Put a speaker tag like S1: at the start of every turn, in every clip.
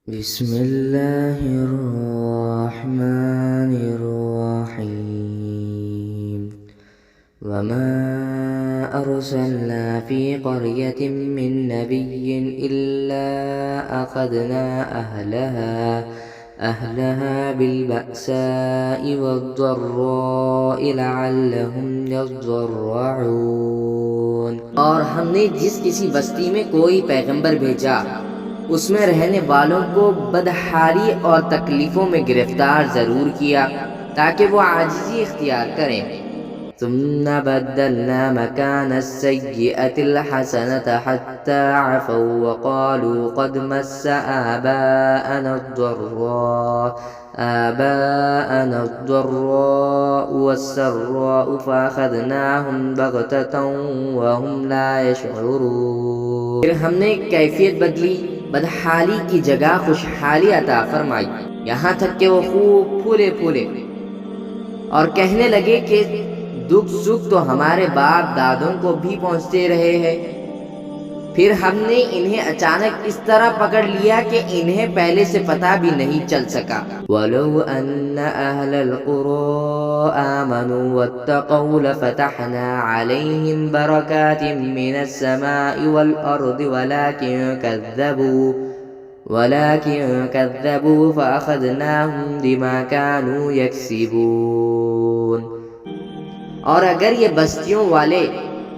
S1: بسم الله الرحمن الرحيم وما أرسلنا في قرية من نبي إلا أخذنا أهلها بالبأساء والضراء لعلهم يضرعون۔ اور ہم نے جس کسی بستی میں کوئی پیغمبر بھیجا اس میں رہنے والوں کو بدحالی اور تکلیفوں میں گرفتار ضرور کیا تاکہ وہ عاجزی اختیار کریں۔ ثم بدلنا مكان السيئة الحسنة حتى عفوا وقالوا قد مس آباءنا الضراء والسراء فأخذناهم بغتة وهم لا يشعرون۔ پھر ہم نے کیفیت بدلی، بدحالی کی جگہ خوشحالی عطا فرمائی، یہاں تک کہ وہ خوب پھولے پھولے اور کہنے لگے کہ دکھ سکھ تو ہمارے باپ دادوں کو بھی پہنچتے رہے ہیں۔ پھر ہم نے انہیں اچانک اس طرح پکڑ لیا کہ انہیں پہلے سے پتہ بھی نہیں چل سکا۔ وَلَوْ أَنَّ أَهْلَ الْقُرَىٰ آمَنُوا وَاتَّقَوْا لَفَتَحْنَا عَلَيْهِمْ بَرَكَاتٍ مِّنَ السَّمَاءِ وَالْأَرْضِ وَلَكِن كَذَّبُوا فَأَخَذْنَاهُمْ بِمَا كَانُوا يَكْسِبُونَ۔ اور اگر یہ بستیوں والے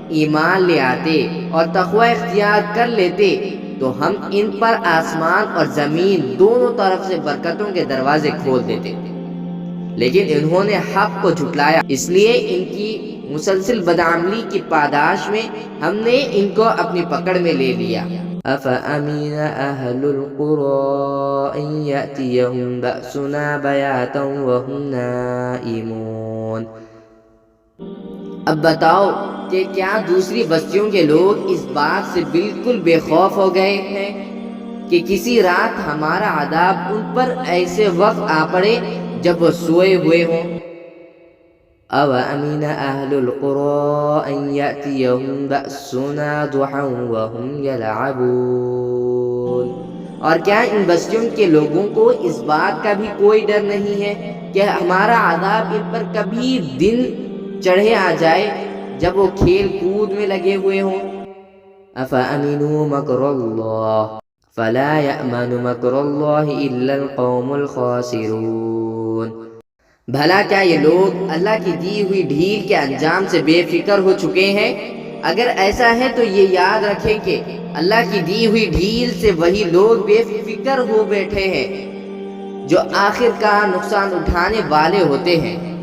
S1: ایمان لے آتے اور تقوی اختیار کر لیتے تو ہم ان پر آسمان اور زمین دونوں طرف سے برکتوں کے دروازے کھول دیتے، لیکن انہوں نے حق کو جھٹلایا، اس لیے ان کی مسلسل بدعملی کی پاداش میں ہم نے ان کو اپنی پکڑ میں لے لیا۔ أَفَأَمِنَ أَهْلُ الْقُرَىٰ أَن يَأْتِيَهُم بَأْسُنَا بَيَاتًا وَهُمْ نَائِمُونَ۔ اب بتاؤ کہ کیا دوسری بستیوں کے لوگ اس بات سے بالکل بے خوف ہو گئے ہیں کہ کسی رات ہمارا عذاب ان پر ایسے وقت آ پڑے جب وہ سوئے ہوئے ہوں۔ أَوَأَمِنَ أَهْلُ الْقُرَىٰ أَن يَأْتِيَهُم بَأْسُنَا ضُحًى وَهُمْ يَلْعَبُونَ۔ اور کیا ان بستیوں کے لوگوں کو اس بات کا بھی کوئی ڈر نہیں ہے کہ ہمارا عذاب ان پر کبھی دن چڑھے آ جائے جب وہ کھیل کود میں لگے ہوئے ہوں۔ أَفَأَمِنُوا مَكْرَ اللَّهِ فَلَا يَأْمَنُ مَكْرَ اللَّهِ إِلَّا الْقَوْمُ الْخَاسِرُونَ۔ بھلا کیا یہ لوگ اللہ کی دی ہوئی ڈھیل کے انجام سے بے فکر ہو چکے ہیں؟ اگر ایسا ہے تو یہ یاد رکھیں کہ اللہ کی دی ہوئی ڈھیل سے وہی لوگ بے فکر ہو بیٹھے ہیں جو آخر کار نقصان اٹھانے والے ہوتے ہیں۔